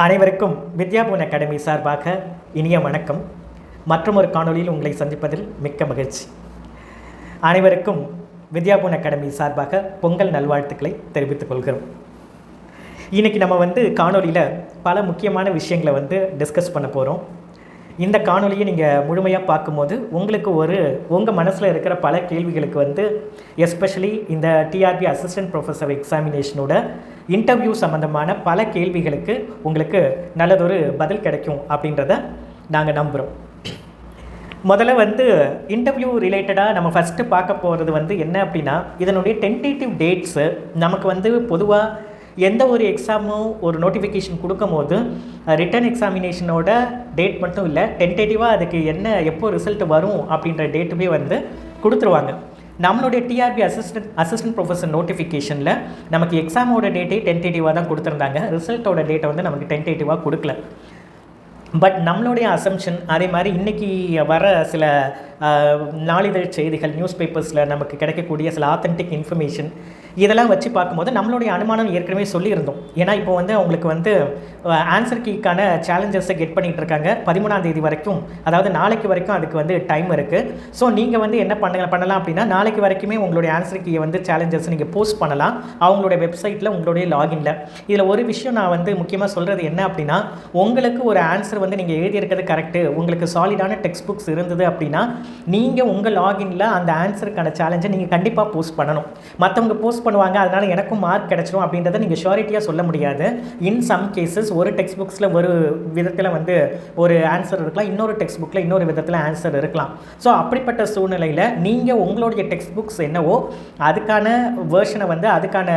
அனைவருக்கும் வித்யாபூன் அகாடமி சார்பாக இனிய வணக்கம். மற்றும் ஒரு காணொலியில் உங்களை சந்திப்பதில் மிக்க மகிழ்ச்சி. அனைவருக்கும் வித்யாபூன் அகாடமி சார்பாக பொங்கல் நல்வாழ்த்துக்களை தெரிவித்துக் கொள்கிறோம். இன்றைக்கி நம்ம காணொலியில் பல முக்கியமான விஷயங்களை டிஸ்கஸ் பண்ண போகிறோம். இந்த காணொலியை நீங்கள் முழுமையாக பார்க்கும்போது உங்களுக்கு உங்கள் மனசில் இருக்கிற பல கேள்விகளுக்கு எஸ்பெஷலி இந்த டிஆர்பி அசிஸ்டன்ட் ப்ரொஃபஸர் எக்ஸாமினேஷனோட இன்டர்வியூ சம்மந்தமான பல கேள்விகளுக்கு உங்களுக்கு நல்லதொரு பதில் கிடைக்கும் அப்படின்றத நாங்கள் நம்புகிறோம். முதல்ல இன்டர்வியூ ரிலேட்டடாக நம்ம ஃபஸ்ட்டு பார்க்க போகிறது என்ன அப்படின்னா, இதனுடைய டென்டேட்டிவ் டேட்ஸு நமக்கு பொதுவாக எந்த ஒரு எக்ஸாமும் ஒரு நோட்டிஃபிகேஷன் கொடுக்கும் போது ரிட்டன் எக்ஸாமினேஷனோட டேட் மட்டும் இல்லை, டென்டேட்டிவாக அதுக்கு எப்போ ரிசல்ட் வரும் அப்படின்ற டேட்டுமே கொடுத்துருவாங்க. நம்மளுடைய டிஆர்பி அசிஸ்டன்ட் ப்ரொஃபஸர் நோட்டிஃபிகேஷனில் நமக்கு எக்ஸாமோட டேட்டே டென்டேட்டிவாக தான் கொடுத்துருந்தாங்க. ரிசல்ட்டோட டேட்டை நமக்கு டென்டேட்டிவாக கொடுக்கல. பட் நம்மளுடைய அசம்ஷன் அதே மாதிரி இன்றைக்கி வர சில நாளிதழ் செய்திகள், நியூஸ் பேப்பர்ஸில் நமக்கு கிடைக்கக்கூடிய சில ஆத்தென்டிக் இன்ஃபர்மேஷன் இதெல்லாம் வச்சு பார்க்கும்போது நம்மளுடைய அனுமானம் ஏற்கனவே சொல்லியிருந்தோம். ஏன்னா இப்போ அவங்களுக்கு ஆன்சர் கீக்கான சேலஞ்சஸை கெட் பண்ணிகிட்டு இருக்காங்க. 13ஆம் தேதி வரைக்கும், அதாவது நாளைக்கு வரைக்கும் அதுக்கு டைம் இருக்குது. ஸோ நீங்கள் என்ன பண்ணலாம் அப்படின்னா, நாளைக்கு வரைக்குமே உங்களுடைய ஆன்சர் கீயை சேலஞ்சஸ் நீங்கள் போஸ்ட் பண்ணலாம் அவங்களுடைய வெப்சைட்டில், உங்களுடைய லாகின்ல. இதில் ஒரு விஷயம் நான் முக்கியமாக சொல்கிறது என்ன அப்படின்னா, உங்களுக்கு ஒரு ஆன்சர் நீங்கள் எழுதியிருக்கிறது கரெக்டு, உங்களுக்கு சாலிடான டெக்ஸ்ட் புக்ஸ் இருந்தது அப்படின்னா நீங்கள் உங்கள் லாகின்ல அந்த ஆன்சருக்கான சேலஞ்சை நீங்கள் கண்டிப்பாக போஸ்ட் பண்ணணும். மற்றவங்க போஸ்ட் பண்ணுவாங்க, அதனால் எனக்கும் மார்க் கிடைச்சிடும் அப்படின்றத நீங்கள் ஷூரிட்டியாக சொல்ல முடியாது. இன் சம் கேசஸ் ஒரு டெக்ஸ்ட் புக்ஸில் ஒரு விதத்தில் ஒரு ஆன்சர் இருக்கலாம், இன்னொரு டெக்ஸ்ட் புக்கில் இன்னொரு விதத்தில் ஆன்சர் இருக்கலாம். ஸோ அப்படிப்பட்ட சூழ்நிலையில் நீங்கள் உங்களுடைய டெக்ஸ்ட் புக்ஸ் என்னவோ அதுக்கான வேர்ஷனை அதுக்கான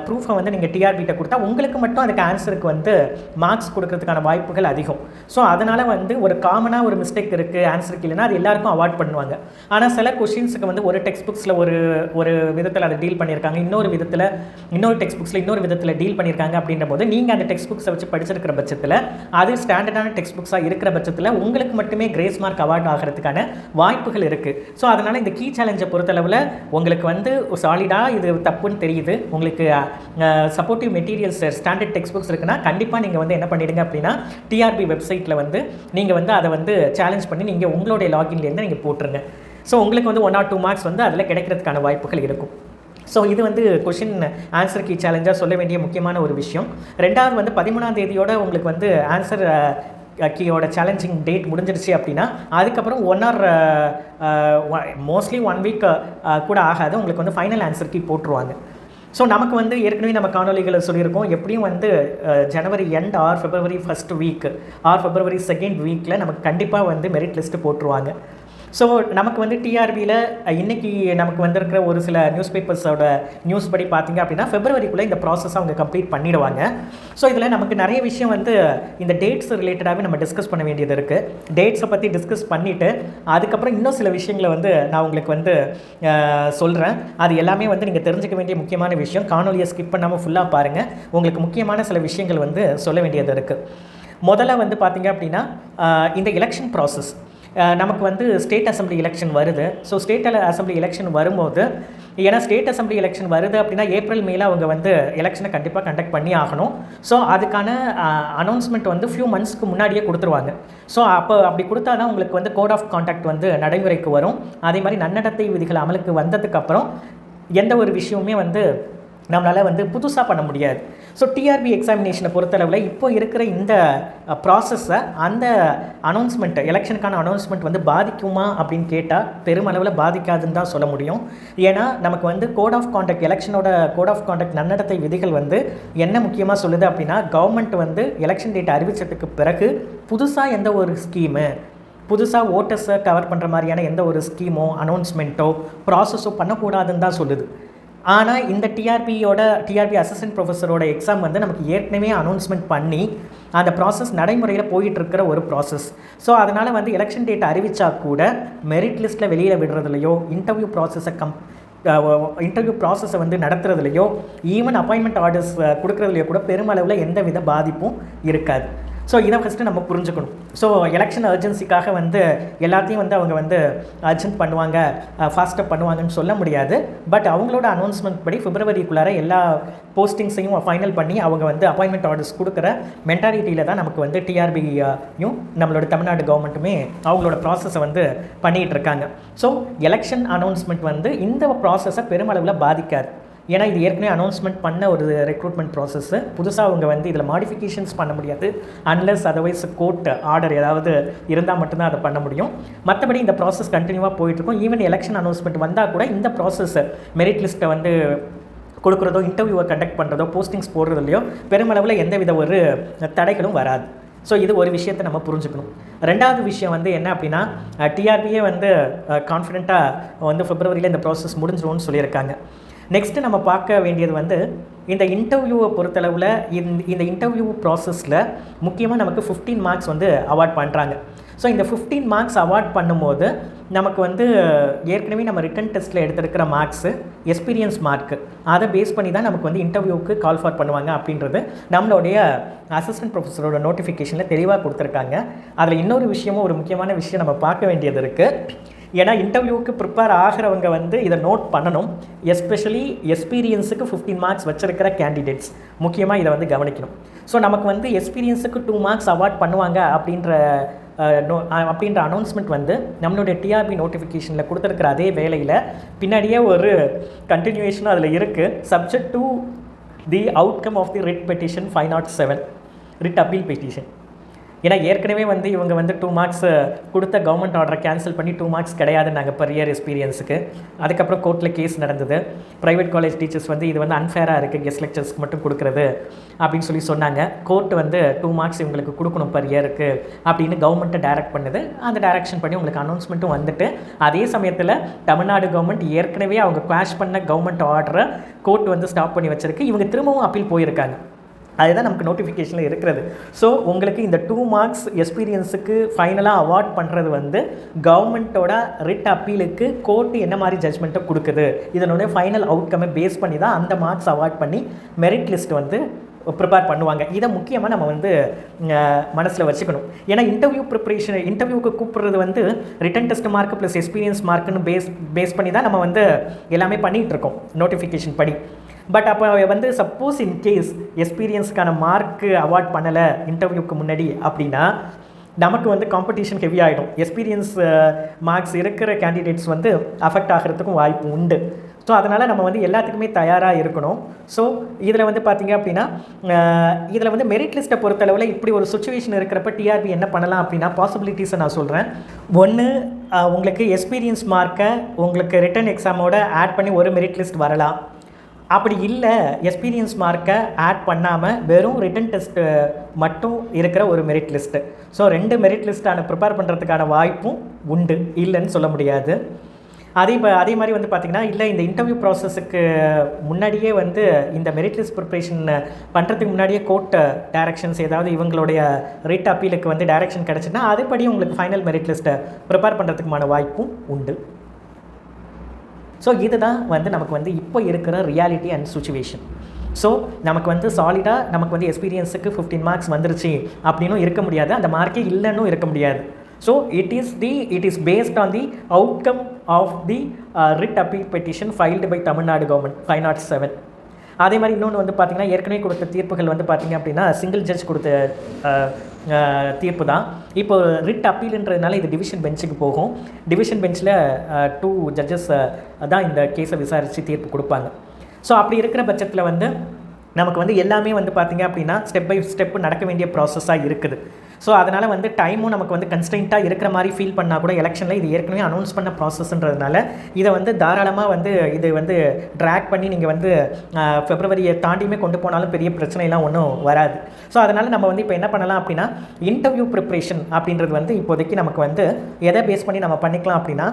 ப்ரூஃபை நீங்கள் டிஆர்பிகிட்ட கொடுத்தா உங்களுக்கு மட்டும் அதுக்கு ஆன்சருக்கு மார்க்ஸ் கொடுக்கறதுக்கான வாய்ப்புகள் அதிகம். ஸோ அதனால் ஒரு காமனாக ஒரு மிஸ்டேக் இருக்குது ஆன்சருக்கு இல்லைன்னா அது எல்லாருக்கும் அவாய்ட் பண்ணுவாங்க. ஆனால் சில கொஷின்ஸுக்கு ஒரு டெக்ஸ்ட் புக்ஸில் ஒரு விதத்தில் அதை டீல் பண்ணியிருக்காங்க, இன்னொரு டெக்ஸ்ட் புக்ஸில் இன்னொரு விதத்தில் டீல் பண்ணியிருக்காங்க. அப்படின்ற போது நீங்கள் அந்த டெக்ஸ்ட் புக்ஸை வச்சு படிச்சிருக்கிற பட்சத்தில், அது ஸ்டாண்டர்டான டெக்ஸ்ட் புக்ஸாக இருக்கிற பட்சத்தில் உங்களுக்கு மட்டுமே கிரேஸ் மார்க் அவார்ட் ஆகிறதுக்கான வாய்ப்புகள் இருக்குது. ஸோ அதனால் இந்த கீ சேலஞ்சை பொறுத்தளவில் உங்களுக்கு சாலிடாக இது தப்புன்னு தெரியுது, உங்களுக்கு supportive materials standard text books இருக்குன்னா கண்டிப்பாக நீங்கள் என்ன பண்ணிடுங்க அப்படின்னா, டிஆர்பி வெப்சைட்டில் நீங்கள் அதை சேலஞ்ச் பண்ணி நீங்கள் உங்களுடைய லாகின்லேருந்து நீங்கள் போட்டுருங்க. ஸோ உங்களுக்கு 1 or 2 மார்க்ஸ் அதில் கிடைக்கிறதுக்கான வாய்ப்புகள் இருக்கும். ஸோ இது கொஷின் ஆன்சர் கீ சேலஞ்சாக சொல்ல வேண்டிய முக்கியமான ஒரு விஷயம். ரெண்டாவது 13ஆம் தேதியோட உங்களுக்கு ஆன்சர் கீயோட சேலஞ்சிங் டேட் முடிஞ்சிருச்சு அப்படின்னா அதுக்கப்புறம் 1 or மோஸ்ட்லி 1 வீக் கூட ஆகாது, உங்களுக்கு ஃபைனல் ஆன்சர் கீ போட்டுருவாங்க. ஸோ நமக்கு ஏற்கனவே நம்ம காணொலிகளை சொல்லியிருக்கோம், எப்படியும் ஜனவரி end or February first week or February second வீக்கில் நமக்கு கண்டிப்பாக மெரிட் லிஸ்ட்டு போட்டுருவாங்க. ஸோ நமக்கு டிஆர்பியில் இன்றைக்கி நமக்கு வந்திருக்கிற ஒரு சில நியூஸ் பேப்பர்ஸோட நியூஸ் படி பார்த்திங்க அப்படின்னா ஃபெப்ரவரிக்குள்ளே இந்த ப்ராசஸ் அவங்க கம்ப்ளீட் பண்ணிடுவாங்க. ஸோ இதில் நமக்கு நிறைய விஷயம் இந்த டேட்ஸ் ரிலேட்டடாகவே நம்ம டிஸ்கஸ் பண்ண வேண்டியது இருக்குது. டேட்ஸை பற்றி டிஸ்கஸ் பண்ணிவிட்டு அதுக்கப்புறம் இன்னும் சில விஷயங்களை நான் உங்களுக்கு சொல்கிறேன். அது எல்லாமே நீங்கள் தெரிஞ்சுக்க வேண்டிய முக்கியமான விஷயம். காணொலியை ஸ்கிப் பண்ணாமல் ஃபுல்லாக பாருங்கள், உங்களுக்கு முக்கியமான சில விஷயங்கள் சொல்ல வேண்டியது இருக்குது. முதல்ல பார்த்திங்க அப்படின்னா, இந்த எலெக்ஷன் ப்ராசஸ் நமக்கு ஸ்டேட் அசம்பிளி எலெக்ஷன் வருது. ஸோ ஸ்டேட் அசம்பிளி எலெக்ஷன் வரும்போது, ஏன்னா ஸ்டேட் அசம்பிளி எலெக்ஷன் வருது அப்படின்னா ஏப்ரல் மேல அவங்க எலெக்ஷனை கண்டிப்பாக கண்டக்ட் பண்ணி ஆகணும். ஸோ அதுக்கான அனௌன்ஸ்மெண்ட் ஃபியூ மந்த்ஸ்க்கு முன்னாடியே கொடுத்துருவாங்க. ஸோ அப்படி கொடுத்தா தான் உங்களுக்கு கோட் ஆஃப் கான்டாக்ட் நடைமுறைக்கு வரும். அதே மாதிரி நன்னடத்தை விதிகள் அமலுக்கு வந்ததுக்கப்புறம் எந்த ஒரு விஷயமுமே நம்மளால் புதுசாக பண்ண முடியாது. ஸோ டிஆர்பி எக்ஸாமினேஷனை பொறுத்தளவில் இப்போ இருக்கிற இந்த ப்ராசஸை அந்த அனௌன்ஸ்மெண்ட், எலெக்ஷனுக்கான அனௌன்ஸ்மெண்ட் பாதிக்குமா அப்படின்னு கேட்டால் பெருமளவில் பாதிக்காதுன்னு தான் சொல்ல முடியும். ஏன்னா நமக்கு கோட் ஆஃப் கான்டாக்ட், எலெக்ஷனோட கோட் ஆஃப் கான்டாக்ட் நன்னடத்தை விதிகள் என்ன முக்கியமாக சொல்லுது அப்படின்னா, கவர்மெண்ட் எலெக்ஷன் டேட் அறிவிச்சதுக்கு பிறகு புதுசாக எந்த ஒரு ஸ்கீமு, புதுசாக ஓட்டர்ஸை கவர் பண்ணுற மாதிரியான எந்த ஒரு ஸ்கீமோ அனௌன்ஸ்மெண்ட்டோ ப்ராசஸோ பண்ணக்கூடாதுன்னு தான் சொல்லுது. ஆனால் இந்த டிஆர்பி அசிஸ்டன்ட் ப்ரொஃபஸரோட எக்ஸாம் நமக்கு ஏற்கனவே அனௌன்ஸ்மெண்ட் பண்ணி அந்த ப்ராசஸ் நடைமுறையில் போயிட்டுருக்கிற ஒரு ப்ராசஸ். ஸோ அதனால் எலெக்ஷன் டேட் அறிவித்தா கூட மெரிட் லிஸ்ட்டில் வெளியில் விடுறதுலையோ, இன்டர்வியூ ப்ராசஸை நடத்துறதுலையோ, ஈவன் அப்பாயின்மெண்ட் ஆர்டர்ஸ் கொடுக்குறதுலையோ கூட பெருமளவில் எந்த வித பாதிப்பும் இருக்காது. ஸோ இதை ஃபஸ்ட்டு நம்ம புரிஞ்சுக்கணும். ஸோ எலெக்ஷன் அர்ஜென்சிக்காக வந்து எல்லாத்தையும் வந்து அவங்க வந்து அர்ஜென்ட் பண்ணுவாங்க, ஃபாஸ்ட்டாக பண்ணுவாங்கன்னு சொல்ல முடியாது. பட் அவங்களோட அனௌன்ஸ்மெண்ட் படி பிப்ரவரிக்குள்ளார எல்லா போஸ்டிங்ஸையும் ஃபைனல் பண்ணி அவங்க வந்து அப்பாயின்மெண்ட் ஆர்டர்ஸ் கொடுக்குற மென்டாலிட்டியில் தான் நமக்கு வந்து டிஆர்பியும் நம்மளோட தமிழ்நாடு கவர்மெண்ட்டுமே அவங்களோட ப்ராசஸை வந்து பண்ணிகிட்டு இருக்காங்க. ஸோ எலெக்ஷன் அனௌன்ஸ்மெண்ட் வந்து இந்த ப்ராசஸை பெருமளவில் பாதிக்காது. ஏன்னா இது ஏற்கனவே அனௌன்ஸ்மெண்ட் பண்ண ஒரு ரெக்ரூட்மெண்ட் ப்ராசஸ்ஸு. புதுசாக அவங்க வந்து இதில் மாடிஃபிகேஷன்ஸ் பண்ண முடியாது. அன்லெஸ் அதர்வைஸ் கோர்ட் ஆர்டர் ஏதாவது இருந்தால் மட்டும்தான் அதை பண்ண முடியும். மற்றபடி இந்த ப்ராசஸ் கண்டினியூவாக போயிட்டுருக்கும். ஈவன் எலெக்ஷன் அனௌன்ஸ்மெண்ட் வந்தால் கூட இந்த ப்ராசஸ் மெரிட் லிஸ்ட்டை வந்து கொடுக்குறதோ, இன்டர்வியூவை கண்டக்ட் பண்ணுறதோ, போஸ்டிங்ஸ் போடுறதுலையோ பெருமளவில் எந்தவித ஒரு தடைகளும் வராது. ஸோ இது ஒரு விஷயத்தை நம்ம புரிஞ்சுக்கணும். ரெண்டாவது விஷயம் வந்து என்ன அப்படின்னா, டிஆர்பியே வந்து கான்ஃபிடென்ட்டாக வந்து பிப்ரவரியில் இந்த ப்ராசஸ் முடிஞ்சிடும்னு சொல்லியிருக்காங்க. நெக்ஸ்ட்டு நம்ம பார்க்க வேண்டியது வந்து இந்த இன்டர்வியூவை பொறுத்தளவில் இந்த இன்டர்வியூ ப்ராசஸில் முக்கியமாக நமக்கு 15 மார்க்ஸ் வந்து அவார்ட் பண்ணுறாங்க. ஸோ இந்த 15 மார்க்ஸ் அவார்ட் பண்ணும்போது நமக்கு வந்து ஏற்கனவே நம்ம ரிட்டன் டெஸ்ட்டில் எடுத்திருக்கிற மார்க்ஸு, எக்ஸ்பீரியன்ஸ் மார்க்கு, அதை பேஸ் பண்ணி தான் நமக்கு வந்து இன்டர்வியூவுக்கு கால் ஃபார் பண்ணுவாங்க அப்படின்றது நம்மளுடைய அசிஸ்டன்ட் ப்ரொஃபஸரோட நோட்டிஃபிகேஷனில் தெளிவாக கொடுத்துருக்காங்க. அதில் இன்னொரு விஷயமும், ஒரு முக்கியமான விஷயம் நம்ம பார்க்க வேண்டியது இருக்குது. ஏன்னா இன்டர்வியூவுக்கு ப்ரிப்பேர் ஆகிறவங்க வந்து இதை நோட் பண்ணணும். எஸ்பெஷலி எக்ஸ்பீரியன்ஸுக்கு 15 மார்க்ஸ் வச்சிருக்கிற கேண்டிடேட்ஸ் முக்கியமாக இதை வந்து கவனிக்கணும். ஸோ நமக்கு வந்து எக்ஸ்பீரியன்ஸுக்கு 2 மார்க்ஸ் அவார்ட் பண்ணுவாங்க அப்படின்ற அனௌன்ஸ்மெண்ட் வந்து நம்மளுடைய டிஆர்பி நோட்டிஃபிகேஷனில் கொடுத்துருக்கிற அதே வேலையில் பின்னாடியே ஒரு கண்டினியூவேஷனும் அதில் இருக்குது. Subject to the outcome of the writ petition 507 writ appeal petition. ஏன்னா ஏற்கனவே வந்து இவங்க வந்து 2 மார்க்ஸ் கொடுத்த கவர்மெண்ட் ஆர்டரை கேன்சல் பண்ணி 2 மார்க்ஸ் கிடையாது நாங்கள் பர் இயர் எக்ஸ்பீரியன்ஸுக்கு. அதுக்கப்புறம் கோர்ட்டில் கேஸ் நடந்தது. ப்ரைவேட் காலேஜ் டீச்சர்ஸ் வந்து இது வந்து அன்ஃபேராக இருக்குது, கெஸ்ட் லெக்சர்ஸ்க்கு மட்டும் கொடுக்குறது அப்படின்னு சொல்லி சொன்னாங்க. கோர்ட் வந்து 2 மார்க்ஸ் இவங்களுக்கு கொடுக்கணும் பர் இயருக்கு அப்படின்னு கவர்மெண்ட்டை டைரக்ட் பண்ணுது. அந்த டைரக்ஷன் பண்ணி உங்களுக்கு அனௌன்ஸ்மெண்ட்டும் வந்துட்டு, அதே சமயத்தில் தமிழ்நாடு கவர்மெண்ட் ஏற்கனவே அவங்க குவாஷ் பண்ண கவர்மெண்ட் ஆர்டரை கோர்ட் வந்து ஸ்டாப் பண்ணி வச்சிருக்கு. இவங்க திரும்பவும் அப்பீல் போயிருக்காங்க. அதுதான் நமக்கு நோட்டிஃபிகேஷனில் இருக்கிறது. ஸோ உங்களுக்கு இந்த 2 மார்க்ஸ் எக்ஸ்பீரியன்ஸுக்கு ஃபைனலாக அவார்ட் பண்ணுறது வந்து கவர்மெண்ட்டோட ரிட் அப்பீலுக்கு கோர்ட் என்ன மாதிரி ஜட்ஜ்மெண்ட்டை கொடுக்குது, இதனுடைய ஃபைனல் அவுட்கம்மை பேஸ் பண்ணி தான் அந்த மார்க்ஸ் அவார்ட் பண்ணி மெரிட் லிஸ்ட் வந்து ப்ரிப்பேர் பண்ணுவாங்க. இதை முக்கியமாக நம்ம வந்து மனசில் வச்சுக்கணும். ஏன்னா இன்டர்வியூக்கு கூப்பிட்றது வந்து written test mark plus experience மார்க்குன்னு பேஸ் பண்ணி தான் நம்ம வந்து எல்லாமே பண்ணிகிட்டு இருக்கோம் நோட்டிஃபிகேஷன் படி. பட் அப்போ வந்து சப்போஸ் இன்கேஸ் எக்ஸ்பீரியன்ஸுக்கான மார்க்கு அவார்ட் பண்ணலை இன்டர்வியூக்கு முன்னாடி அப்படின்னா நமக்கு வந்து காம்படிஷன் ஹெவி ஆகிடும். எக்ஸ்பீரியன்ஸ் மார்க்ஸ் இருக்கிற கேண்டிடேட்ஸ் வந்து அஃபெக்ட் ஆகிறதுக்கும் வாய்ப்பு உண்டு. ஸோ அதனால் நம்ம வந்து எல்லாத்துக்குமே தயாராக இருக்கணும். ஸோ இதில் வந்து பார்த்திங்க அப்படின்னா இதில் வந்து மெரிட் லிஸ்ட்டை பொறுத்தளவில் இப்படி ஒரு சுச்சுவேஷன் இருக்கிறப்ப டிஆர்பி என்ன பண்ணலாம் அப்படின்னா பாசிபிலிட்டிஸை நான் சொல்கிறேன். ஒன்று, உங்களுக்கு எக்ஸ்பீரியன்ஸ் மார்க்கை உங்களுக்கு ரிட்டன் எக்ஸாமோட ஆட் பண்ணி ஒரு மெரிட் லிஸ்ட் வரலாம். அப்படி இல்லை, எக்ஸ்பீரியன்ஸ் மார்க்கை ஆட் பண்ணாமல் வெறும் ரிட்டன் டெஸ்ட்டு மட்டும் இருக்கிற ஒரு மெரிட் லிஸ்ட்டு. ஸோ 2 மெரிட் லிஸ்ட்டான ப்ரிப்பேர் பண்ணுறதுக்கான வாய்ப்பும் உண்டு, இல்லைன்னு சொல்ல முடியாது. அதே மாதிரி வந்து பார்த்திங்கன்னா, இல்லை இந்த இன்டர்வியூ ப்ராசஸுக்கு முன்னாடியே வந்து இந்த மெரிட் லிஸ்ட் ப்ரிப்ரேஷன் பண்ணுறதுக்கு முன்னாடியே கோர்ட் டைரக்ஷன்ஸ் ஏதாவது இவங்களுடைய ரிட் அப்பீலுக்கு வந்து டைரக்ஷன் கிடச்சுன்னா அதுபடி உங்களுக்கு ஃபைனல் மெரிட் லிஸ்ட்டை ப்ரிப்பேர் பண்ணுறதுக்குமான வாய்ப்பும் உண்டு. ஸோ இதுதான் வந்து நமக்கு வந்து இப்போ இருக்கிற ரியாலிட்டி அண்ட் சுச்சுவேஷன். ஸோ நமக்கு வந்து சாலிடாக நமக்கு வந்து எக்ஸ்பீரியன்ஸுக்கு 15 மார்க்ஸ் வந்துருச்சு அப்படின்னும் இருக்க முடியாது, அந்த மார்க்கே இல்லைன்னும் இருக்க முடியாது. So it is based on the outcome of the writ appeal petition filed by Tamil Nadu government 507. அதே மாதிரி இன்னொன்று வந்து பார்த்திங்கன்னா, ஏற்கனவே கொடுத்த தீர்ப்புகள் வந்து பார்த்திங்க அப்படின்னா சிங்கிள் ஜட்ஜ் கொடுத்த தீர்ப்பு தான். இப்போ ரிட் அப்பீல்ன்றதுனால இது டிவிஷன் பெஞ்சுக்கு போகும். டிவிஷன் பெஞ்சில் 2 ஜட்ஜஸ் தான் இந்த கேஸை விசாரித்து தீர்ப்பு கொடுப்பாங்க. ஸோ அப்படி இருக்கிற பட்சத்தில் வந்து நமக்கு வந்து எல்லாமே வந்து பார்த்திங்க அப்படின்னா ஸ்டெப் பை ஸ்டெப் நடக்க வேண்டிய ப்ராசஸாக இருக்குது. ஸோ அதனால் வந்து டைமும் நமக்கு வந்து கன்ஸ்டன்ட்டாக இருக்கிற மாதிரி ஃபீல் பண்ணால் கூட எலெக்ஷனில் இது ஏற்கனவே அனௌன்ஸ் பண்ண ப்ராசஸ்ன்றதுனால இதை வந்து தாராளமாக வந்து இது வந்து ட்ராக் பண்ணி நீங்கள் வந்து பிப்ரவரியை தாண்டியுமே கொண்டு போனாலும் பெரிய பிரச்சனைலாம் ஒன்றும் வராது. ஸோ அதனால் நம்ம வந்து இப்போ என்ன பண்ணலாம் அப்படின்னா, இன்டர்வியூ ப்ரிப்ரேஷன் அப்படின்றது வந்து இப்போதைக்கு நமக்கு வந்து எதை பேஸ் பண்ணி நம்ம பண்ணிக்கலாம் அப்படின்னா,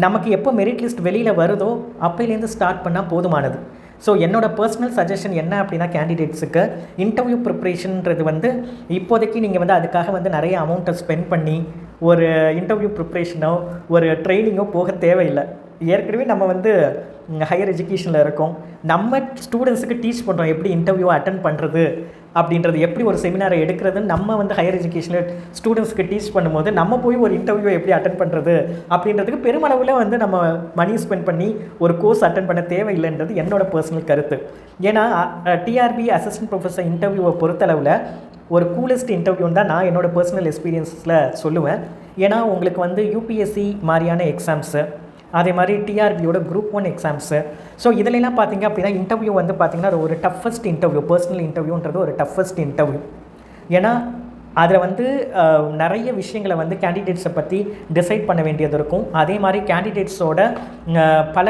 நமக்கு எப்போ மெரிட் லிஸ்ட் வெளியில் வருதோ அப்போலேருந்து ஸ்டார்ட் பண்ணால் போதுமானது. ஸோ என்னோட பர்சனல் சஜஷன் என்ன அப்படின்னா, கேண்டிடேட்ஸுக்கு இன்டர்வியூ ப்ரிப்ரேஷன்ன்றது வந்து இப்போதைக்கு நீங்கள் வந்து அதுக்காக வந்து நிறைய அமௌண்ட்டை ஸ்பெண்ட் பண்ணி ஒரு இன்டர்வியூ ப்ரிப்ரேஷனோ ஒரு ட்ரைனிங்கோ போக தேவையில்லை. ஏற்கனவே நம்ம வந்து ஹையர் எஜுகேஷனில் இருக்கோம். நம்ம ஸ்டூடெண்ட்ஸுக்கு டீச் பண்ணுறோம் எப்படி இன்டர்வியூவை அட்டன் பண்ணுறது அப்படின்றது, எப்படி ஒரு செமினாரை எடுக்கிறதுன்னு நம்ம வந்து ஹையர் எஜுகேஷனில் ஸ்டூடெண்ட்ஸ்க்கு டீச் பண்ணும்போது நம்ம போய் ஒரு இன்டர்வியூவை எப்படி அட்டன் பண்ணுறது அப்படின்றதுக்கு பெருமளவில் வந்து நம்ம மணி ஸ்பெண்ட் பண்ணி ஒரு கோர்ஸ் அட்டன் பண்ண தேவையில்லைன்றது என்னோடய பர்சனல் கருத்து. ஏன்னா டிஆர்பி அசிஸ்டன்ட் ப்ரொஃபஸர் இன்டர்வியூவை பொறுத்தளவில் ஒரு கூலஸ்ட் இன்டர்வியூன்னு தான் நான் என்னோடய பர்சனல் எக்ஸ்பீரியன்ஸில் சொல்லுவேன். ஏன்னா உங்களுக்கு வந்து யூபிஎஸ்சி மாதிரியான எக்ஸாம்ஸு, அதே மாதிரி டிஆர்பியோட குரூப் 1 எக்ஸாம்ஸு, ஸோ இதிலெல்லாம் பார்த்திங்க அப்படின்னா இன்டர்வியூ வந்து பார்த்திங்கன்னா ஒரு டஃபஸ்ட் இன்டர்வியூ, பர்சனல் இன்டர்வியூன்றது ஒரு டஃபஸ்ட் இன்டர்வியூ. ஏன்னா அதில் வந்து நிறைய விஷயங்களை வந்து கேண்டிடேட்ஸை பற்றி டிசைட் பண்ண வேண்டியது இருக்கும். அதே மாதிரி கேண்டிடேட்ஸோட பல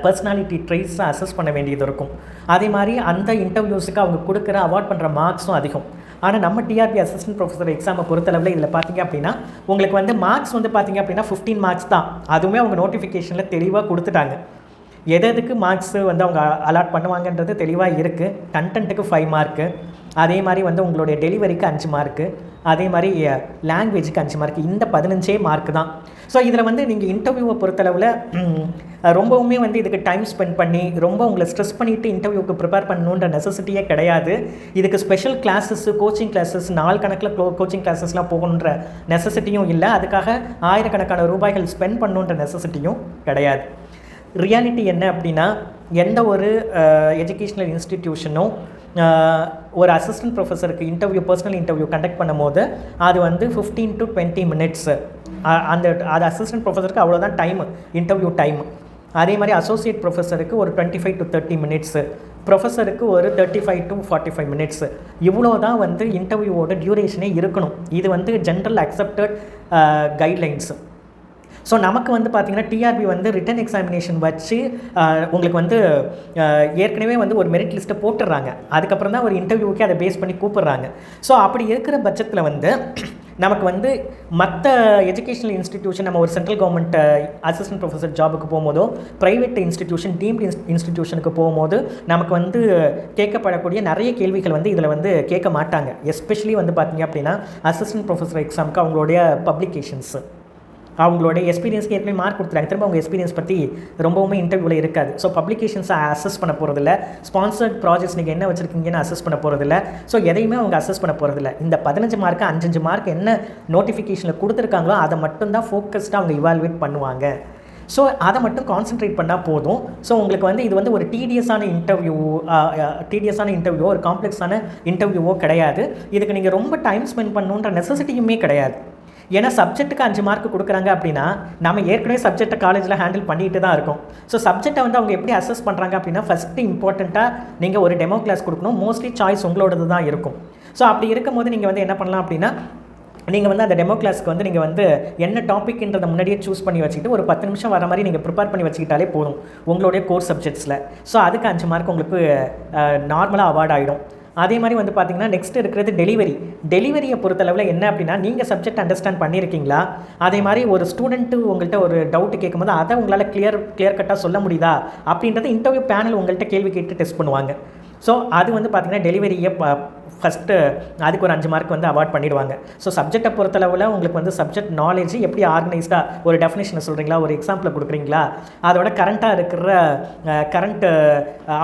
பர்சனாலிட்டி ட்ரைட்ஸை அசஸ் பண்ண வேண்டியது இருக்கும். அதே மாதிரி அந்த இன்டர்வியூஸுக்கு அவங்க கொடுக்குற அவார்ட் பண்ணுற மார்க்ஸும் அதிகம். ஆனால் நம்ம டிஆர்பி அசிஸ்டன்ட் ப்ரொஃபஸர் எக்ஸாமை பொறுத்தளவில் இதில் பார்த்திங்க அப்படின்னா உங்களுக்கு வந்து மார்க்ஸ் வந்து பார்த்திங்க அப்படின்னா 15 மார்க்ஸ் தான். அதுவுமே அவங்க நோட்டிஃபிகேஷனில் தெளிவாக கொடுத்துட்டாங்க. எதுக்கு மார்க்ஸு வந்து அவங்க அலாட் பண்ணுவாங்கன்றது தெளிவாக இருக்குது. கண்டென்ட்டுக்கு 5 மார்க்கு, அதே மாதிரி வந்து உங்களுடைய டெலிவரிக்கு 5 மார்க்கு, அதே மாதிரி லாங்குவேஜுக்கு 5 மார்க்கு, இந்த 15 மார்க்கு தான். ஸோ இதில் வந்து நீங்கள் இன்டர்வியூவை பொறுத்தளவில் ரொம்பவுமே வந்து இதுக்கு டைம் ஸ்பெண்ட் பண்ணி ரொம்ப உங்களை ஸ்ட்ரெஸ் பண்ணிவிட்டு இன்டர்வியூக்கு ப்ரிப்பேர் பண்ணணுன்ற நெசசிட்டியே கிடையாது. இதுக்கு ஸ்பெஷல் கிளாஸஸ்ஸு, கோச்சிங் கிளாஸஸ், நாள் கணக்கில் கோச்சிங் கிளாஸஸ்லாம் போகணுன்ற நெசசிட்டியும் இல்லை. அதுக்காக ஆயிரக்கணக்கான ரூபாய்கள் ஸ்பெண்ட் பண்ணணுன்ற நெசசிட்டியும் கிடையாது. ரியாலிட்டி என்ன அப்படின்னா எந்த ஒரு எஜுகேஷ்னல் இன்ஸ்டிடியூஷனும் ஒரு அசிஸ்டன்ட் ப்ரொஃபஸருக்கு இன்டர்வியூ, பர்சனல் இன்டர்வியூ கண்டக்ட் பண்ணும்போது அது வந்து 15 to 20 மினிட்ஸு. அது அசிஸ்டன்ட் ப்ரொஃபஸருக்கு அவ்வளோதான் டைமு, இன்டர்வியூ டைமு. அதே மாதிரி அசோசியேட் ப்ரொஃபஸருக்கு ஒரு 25 to 30 மினிட்ஸு, ப்ரொஃபஸருக்கு ஒரு 35 to 45 மினிட்ஸு. இவ்வளோ தான் வந்து இன்டர்வியூவோட டியூரேஷனே இருக்கணும். இது வந்து ஜென்ரல் அக்செப்டட் கைட்லைன்ஸு. ஸோ நமக்கு வந்து பார்த்திங்கன்னா டிஆர்பி வந்து ரிட்டன் எக்ஸாமினேஷன் வச்சு உங்களுக்கு வந்து ஏற்கனவே வந்து ஒரு மெரிட் லிஸ்ட்டை போட்டுடுறாங்க. அதுக்கப்புறம் தான் ஒரு இன்டர்வியூக்கே அதை பேஸ் பண்ணி கூப்பிட்றாங்க. ஸோ அப்படி இருக்கிற பட்சத்தில் வந்து நமக்கு வந்து மற்ற எஜுகேஷனல் இன்ஸ்டிடியூஷன், நம்ம ஒரு சென்ட்ரல் கவர்மெண்ட் அசிஸ்டன்ட் ப்ரொஃபஸர் ஜாபுக்கு போகும்போதோ, ப்ரைவேட் இன்ஸ்டிடியூஷன், டீம்டு இன்ஸ்டிடியூஷனுக்கு போகும்போது நமக்கு வந்து கேட்கப்படக்கூடிய நிறைய கேள்விகள் வந்து இதில் வந்து கேட்க மாட்டாங்க. எஸ்பெஷலி வந்து பார்த்திங்க அப்படின்னா அசிஸ்டன்ட் ப்ரொஃபஸர் எக்ஸாமுக்கு அவங்களுடைய பப்ளிகேஷன்ஸு, அவங்களோட எக்ஸ்பீரியன்ஸ்க்கு ஏற்கனவே மார்க் கொடுத்துட்டாங்க. திரும்ப அவங்க எக்ஸ்பீரியன்ஸ் பற்றி ரொம்பவுமே இன்டர்வியூவில் இருக்காது. ஸோ பப்ளிகேஷன்ஸை அசஸ் பண்ண போகிறதில்ல, ஸ்பான்சர்ட் ப்ராஜெக்ட்ஸ் நீங்கள் என்ன வச்சுருக்கீங்கன்னு அசஸ் பண்ண போகிறதில்ல. ஸோ எதையுமே அவங்க அசஸ் பண்ண போகிறதில்ல. இந்த 15 மார்க்கு 5 மார்க் என்ன நோட்டிஃபிகேஷனில் கொடுத்துருக்காங்களோ அதை மட்டும்தான் ஃபோக்கஸ்டாக அவங்க இவால்வேட் பண்ணுவாங்க. ஸோ அதை மட்டும் கான்சென்ட்ரேட் பண்ணால் போதும். ஸோ உங்களுக்கு வந்து இது வந்து ஒரு டிடிஎஸான இன்டர்வியூவோ ஒரு காம்ப்ளெக்ஸான இன்டர்வியூவோ கிடையாது. இதுக்கு நீங்கள் ரொம்ப டைம் ஸ்பெண்ட் பண்ணணுன்ற நெசசிட்டியுமே கிடையாது. ஏன்னா சப்ஜெக்ட்டுக்கு 5 மார்க் கொடுக்குறாங்க அப்படின்னா நம்ம ஏற்கனவே சப்ஜெக்டை காலேஜில் ஹேண்டில் பண்ணிட்டு தான் இருக்கோம். ஸோ சப்ஜெக்டை வந்து அவங்க எப்படி அசஸ் பண்ணுறாங்க அப்படின்னா ஃபஸ்ட்டு இம்பார்ட்டண்ட்டாக நீங்கள் ஒரு டெமோ கிளாஸ் கொடுக்கணும். மோஸ்ட்லி சாய்ஸ் உங்களோடது தான் இருக்கும். ஸோ அப்படி இருக்கும்போது நீங்கள் வந்து என்ன பண்ணலாம் அப்படின்னா நீங்கள் வந்து அந்த டெமோ கிளாஸ்க்கு வந்து நீங்கள் வந்து என்ன டாப்பிக்ன்றதை முன்னாடியே சூஸ் பண்ணி வச்சுக்கிட்டு ஒரு 10 நிமிஷம் வர மாதிரி நீங்கள் ப்ரிப்பேர் பண்ணி வச்சுக்கிட்டாலே போதும் உங்களுடைய கோர்ஸ் சப்ஜெக்ட்ஸில். ஸோ அதுக்கு 5 மார்க் உங்களுக்கு நார்மலாக அவார்ட் ஆகிடும். அதே மாதிரி வந்து பார்த்திங்கன்னா நெக்ஸ்ட் இருக்கிறது டெலிவரியை பொறுத்தளவில் என்ன அப்படின்னா நீங்கள் சப்ஜெக்ட் அண்டர்ஸ்டாண்ட் பண்ணியிருக்கீங்களா, அதே மாதிரி ஒரு ஸ்டூடெண்ட்டு உங்கள்கிட்ட ஒரு டவுட்டு கேட்கும்போது அதை உங்களால் கிளியர் கட்டாக சொல்ல முடியுதா அப்படின்றத இன்டர்வியூ பேனல் உங்கள்கிட்ட கேள்வி கேட்டு டெஸ்ட் பண்ணுவாங்க. ஸோ அது வந்து பார்த்திங்கன்னா டெலிவரியை ஃபஸ்ட்டு அதுக்கு ஒரு 5 மார்க் வந்து அவார்ட் பண்ணிடுவாங்க. ஸோ சப்ஜெக்டை பொறுத்தளவில் உங்களுக்கு வந்து சப்ஜெக்ட் நாலேஜ் எப்படி ஆர்கனைஸ்டாக ஒரு டெஃபினேஷனை சொல்கிறீங்களா, ஒரு எக்ஸாம்பிள் கொடுக்குறீங்களா, அதோட கரண்ட்டாக இருக்கிற கரண்ட்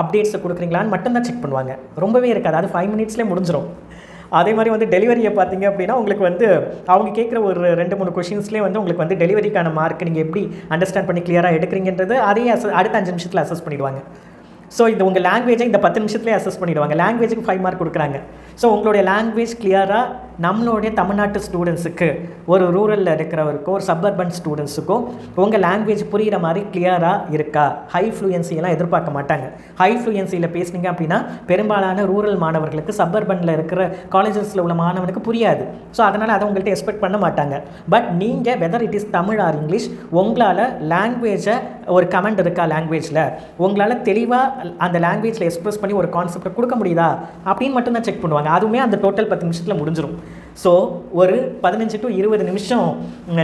அப்டேட்ஸை கொடுக்குறீங்களான்னு மட்டும்தான் செக் பண்ணுவாங்க. ரொம்பவே இருக்காது, அது 5 மினிட்ஸ்லேயே முடிஞ்சிடும். அதே மாதிரி வந்து டெலிவரியை பார்த்திங்க அப்படின்னா உங்களுக்கு வந்து அவங்க கேட்குற ஒரு 2-3 கொஷின்ஸ்லேயே வந்து உங்களுக்கு வந்து டெலிவரிக்கான மார்க் நீங்கள் எப்படி அண்டர்ஸ்டாண்ட் பண்ணி கிளியராக எடுக்கிறீங்கன்றது அதையே அடுத்த 5 நிமிஷத்தில் அசஸ் பண்ணிவிடுவாங்க. ஸோ இது உங்கள் லாங்குவேஜை இந்த 10 நிமிஷத்துலேயே அசஸ் பண்ணிவிடுவாங்க. லாங்குவேஜுக்கு 5 மார்க் கொடுக்குறாங்க. ஸோ உங்களுடைய லாங்குவேஜ் கிளியராக நம்மளுடைய தமிழ்நாட்டு ஸ்டூடெண்ட்ஸுக்கு, ஒரு ரூரலில் இருக்கிறவருக்கோ, ஒரு சப்பர்பன் ஸ்டூடெண்ட்ஸுக்கோ உங்கள் லாங்குவேஜ் புரிகிற மாதிரி கிளியராக இருக்கா, ஹை ஃப்ளூயன்சியெல்லாம் எதிர்பார்க்க மாட்டாங்க. ஹை ஃப்ளூயன்சியில் பேசுனீங்க அப்படின்னா பெரும்பாலான ரூரல் மாணவர்களுக்கு, சப்பர்பனில் இருக்கிற காலேஜஸில் உள்ள மாணவனுக்கு புரியாது. ஸோ அதனால் அதை உங்கள்கிட்ட எக்ஸ்பெக்ட் பண்ண மாட்டாங்க. பட் நீங்கள் whether it is Tamil R English, உங்களால் லாங்குவேஜை ஒரு கமெண்ட் இருக்கா, லாங்குவேஜில் உங்களால் தெளிவாக அந்த லாங்குவேஜில் எக்ஸ்ப்ரெஸ் பண்ணி ஒரு கான்செப்டை கொடுக்க முடியுதா அப்படின்னு மட்டும்தான் செக் பண்ணுவாங்க. அதுவுமே அந்த டோட்டல் 10 நிமிஷத்தில் முடிஞ்சிடும். ஸோ ஒரு 15 to 20 நிமிஷம்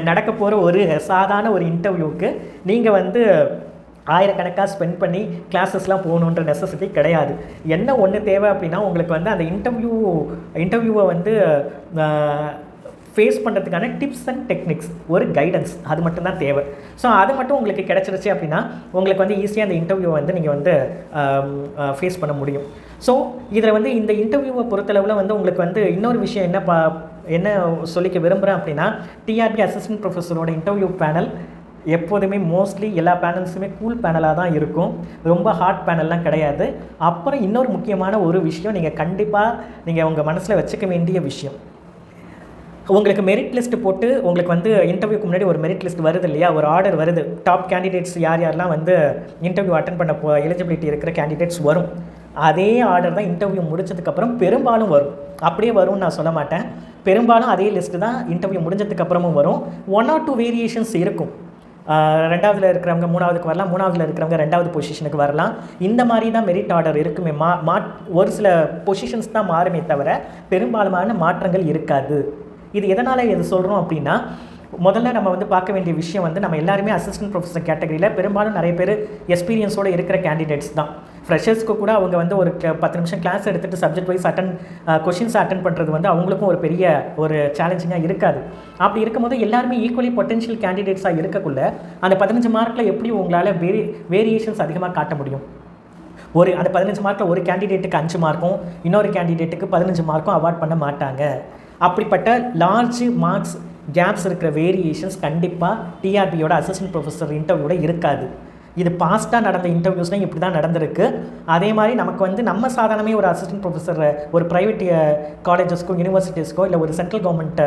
நடக்க போகிற ஒரு சாதாரண ஒரு இன்டர்வியூவுக்கு நீங்கள் வந்து ஆயிரக்கணக்காக ஸ்பெண்ட் பண்ணி கிளாஸஸ்லாம் போகணுன்ற நெசசிட்டி கிடையாது. என்ன ஒன்று தேவை அப்படின்னா உங்களுக்கு வந்து அந்த இன்டர்வியூவை வந்து ஃபேஸ் பண்ணுறதுக்கான டிப்ஸ் அண்ட் டெக்னிக்ஸ், ஒரு கைடன்ஸ் அது மட்டும்தான் தேவை. ஸோ அது மட்டும் உங்களுக்கு கிடச்சிருச்சு அப்படின்னா உங்களுக்கு வந்து ஈஸியாக அந்த இன்டர்வியூவை வந்து நீங்கள் வந்து ஃபேஸ் பண்ண முடியும். ஸோ இதில் வந்து இந்த இன்டர்வியூவை பொறுத்தளவில் வந்து உங்களுக்கு வந்து இன்னொரு விஷயம் என்ன சொல்லிக்க விரும்புகிறேன் அப்படின்னா, டிஆர்பி அசிஸ்டன்ட் ப்ரொஃபஸரோட இன்டர்வியூ பேனல் எப்போதுமே மோஸ்ட்லி எல்லா பேனல்ஸுமே கூல் பேனலாக தான் இருக்கும், ரொம்ப ஹாட் பேனல்லாம் கிடையாது. அப்புறம் இன்னொரு முக்கியமான ஒரு விஷயம் நீங்கள் உங்கள் மனசில் வச்சுக்க வேண்டிய விஷயம், உங்களுக்கு மெரிட் லிஸ்ட் போட்டு உங்களுக்கு வந்து இன்டர்வியூக்கு முன்னாடி ஒரு மெரிட் லிஸ்ட் வருது இல்லையா, ஒரு ஆர்டர் வருது, டாப் கேண்டிடேட்ஸ் யாரெல்லாம் வந்து இன்டர்வியூ அட்டன் பண்ண எலிஜிபிலிட்டி இருக்கிற கேண்டிடேட்ஸ் வரும். அதே ஆர்டர் தான் இன்டர்வியூ முடிச்சதுக்கப்புறம் பெரும்பாலும் வரும். அப்படியே வரும்னு நான் சொல்ல மாட்டேன், பெரும்பாலும் அதே லிஸ்ட்டு தான் இன்டர்வியூ முடிஞ்சதுக்கப்புறமும் வரும். 1 or 2 வேரியேஷன்ஸ் இருக்கும். 2வதுல இருக்கிறவங்க 3வதுக்கு வரலாம், 3வதுல இருக்கிறவங்க 2வது பொசிஷனுக்கு வரலாம். இந்த மாதிரி தான் மெரிட் ஆர்டர் இருக்குமே. ஒரு சில பொசிஷன்ஸ் தான் மாறுமே தவிர பெரும்பாலான மாற்றங்கள் இருக்காது. இது எதனால் இது சொல்கிறோம் அப்படின்னா, முதல்ல நம்ம வந்து பார்க்க வேண்டிய விஷயம் வந்து நம்ம எல்லாருமே அசிஸ்டன்ட் ப்ரொஃபஸர் கேட்டகரியில் பெரும்பாலும் நிறைய பேர் எக்ஸ்பீரியன்ஸோடு இருக்கிற கேண்டிடேட்ஸ் தான். ஃப்ரெஷர்ஸ்க்கு கூட அவங்க வந்து ஒரு 10 நிமிஷம் கிளாஸ் எடுத்துகிட்டு சப்ஜெக்ட் வைஸ் கொஷின்ஸ் அட்டன் பண்ணுறது வந்து அவங்களுக்கும் ஒரு சேலஞ்சிங்காக இருக்காது. அப்படி இருக்கும்போது எல்லாருமே ஈக்குவலி பொட்டென்ஷியல் கேண்டிடேட்ஸாக இருக்கக்குள்ள அந்த 15 மார்க்கில் எப்படி உங்களால் வேரியேஷன்ஸ் அதிகமாக காட்ட முடியும்? அந்த 15 மார்க்கில் ஒரு கேண்டிடேட்டுக்கு 5 மார்க்கும் இன்னொரு கேண்டிடேட்டுக்கு 15 மார்க்கும் அவார்ட் பண்ண மாட்டாங்க. அப்படிப்பட்ட லார்ஜ் மார்க்ஸ் கேப்ஸ் இருக்கிற வேரியேஷன்ஸ் கண்டிப்பாக டிஆர்பியோட அசிஸ்டன்ட் ப்ரொஃபஸர் இன்டர்வியூட இருக்காது. இது பாஸ்ட்டாக நடந்த இன்டர்வியூஸ்லாம் இப்படி தான் நடந்திருக்கு. அதே மாதிரி நமக்கு வந்து நம்ம சாதாரணமே ஒரு அசிஸ்டன்ட் ப்ரொஃபஸர் ஒரு ப்ரைவேட் காலேஜஸ்க்கோ யூனிவர்சிட்டிஸ்க்கோ இல்லை ஒரு சென்ட்ரல் கவர்மெண்ட்